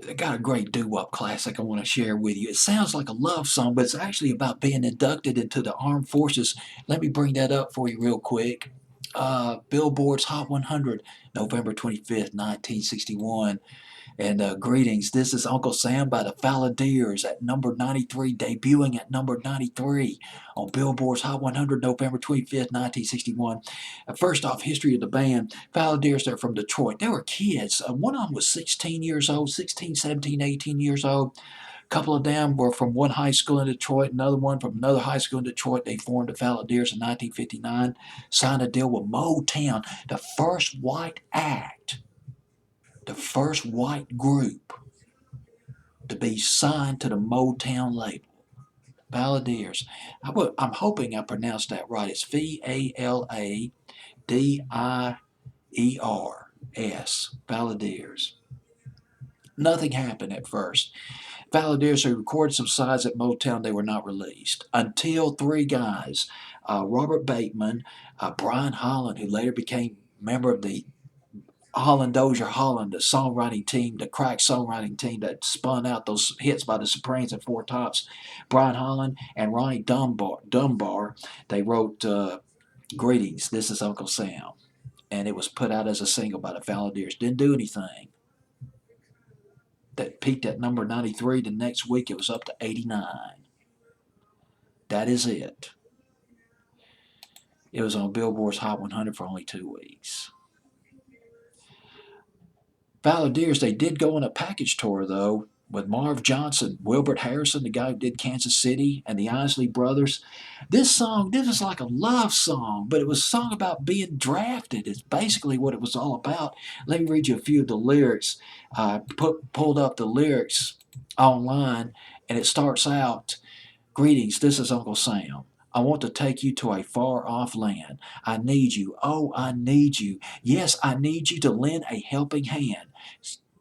I got a great doo-wop classic I want to share with you. It sounds like a love song, but it's actually about being inducted into the armed forces. Let me bring that up for you real quick. Billboard's Hot 100, November 25th, 1961. And greetings, this is Uncle Sam by the Valadiers at number 93, debuting at number 93 on Billboard's Hot 100, November 25th, 1961. First off, history of the band. Valadiers, they're from Detroit. They were kids. One of them was 16 years old, 16, 17, 18 years old. A couple of them were from one high school in Detroit, another one from another high school in Detroit. They formed the Valadiers in 1959, signed a deal with Motown, the first white act, the first white group to be signed to the Motown label. Valadiers. I'm hoping I pronounced that right. It's Valadiers. Valadiers. Nothing happened at first. Valadiers had recorded some sides at Motown. They were not released until three guys, Robert Bateman, Brian Holland, who later became member of the Holland Dozier Holland, the songwriting team, the crack songwriting team that spun out those hits by the Supremes and Four Tops, Brian Holland and Ronnie Dunbar, they wrote Greetings, This is Uncle Sam. And it was put out as a single by the Valadiers. Didn't do anything. That peaked at number 93. The next week it was up to 89. That is it. It was on Billboard's Hot 100 for only 2 weeks. Valadiers, they did go on a package tour, though, with Marv Johnson, Wilbert Harrison, the guy who did Kansas City, and the Isley Brothers. This is like a love song, but it was a song about being drafted. It's basically what it was all about. Let me read you a few of the lyrics. I pulled up the lyrics online, and it starts out, Greetings, this is Uncle Sam. I want to take you to a far off land. I need you. Oh, I need you. Yes, I need you to lend a helping hand.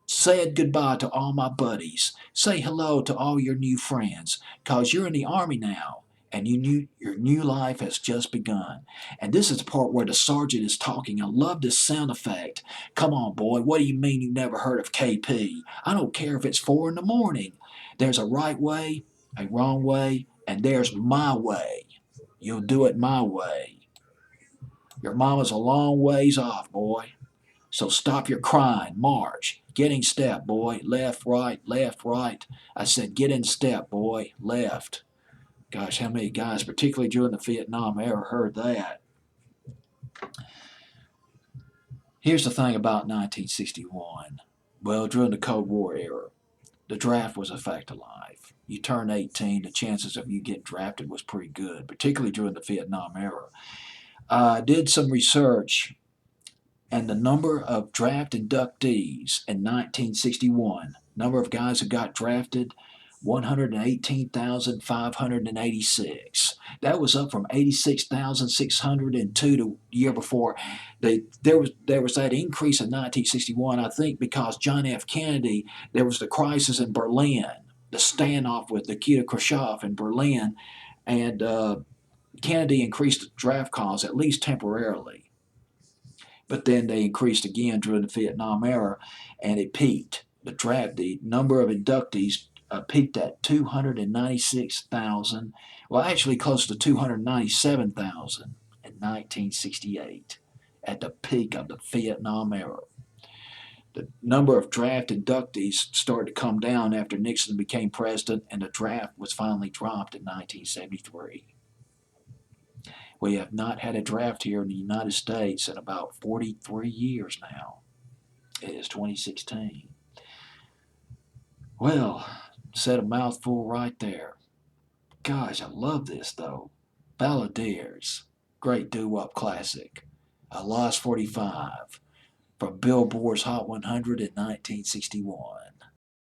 Said goodbye to all my buddies. Say hello to all your new friends, 'cause you're in the Army now, and your new life has just begun. And this is the part where the sergeant is talking. I love this sound effect. Come on, boy, what do you mean you never heard of KP? I don't care if it's 4 in the morning. There's a right way, a wrong way, and there's my way. You'll do it my way. Your mama's a long ways off, boy. So stop your crying. March. Get in step, boy. Left, right, left, right. I said, get in step, boy. Left. Gosh, how many guys, particularly during the Vietnam era, heard that? Here's the thing about 1961. Well, during the Cold War era, the draft was a fact of life. You turn 18, the chances of you getting drafted was pretty good, particularly during the Vietnam era. I did some research, and the number of draft inductees in 1961, number of guys who got drafted, 118,586. That was up from 86,602 the year before. There was that increase in 1961, I think, because John F. Kennedy, there was the crisis in Berlin, the standoff with Nikita Khrushchev in Berlin, and Kennedy increased the draft calls at least temporarily. But then they increased again during the Vietnam era, and it peaked. The number of inductees peaked at 296,000. Well, actually, close to 297,000 in 1968, at the peak of the Vietnam era. The number of draft inductees started to come down after Nixon became president, and the draft was finally dropped in 1973. We have not had a draft here in the United States in about 43 years now. It is 2016. Well, said a mouthful right there. Gosh, I love this though. Valadiers, great doo-wop classic. I Lost 45 from Billboard's Hot 100 in 1961.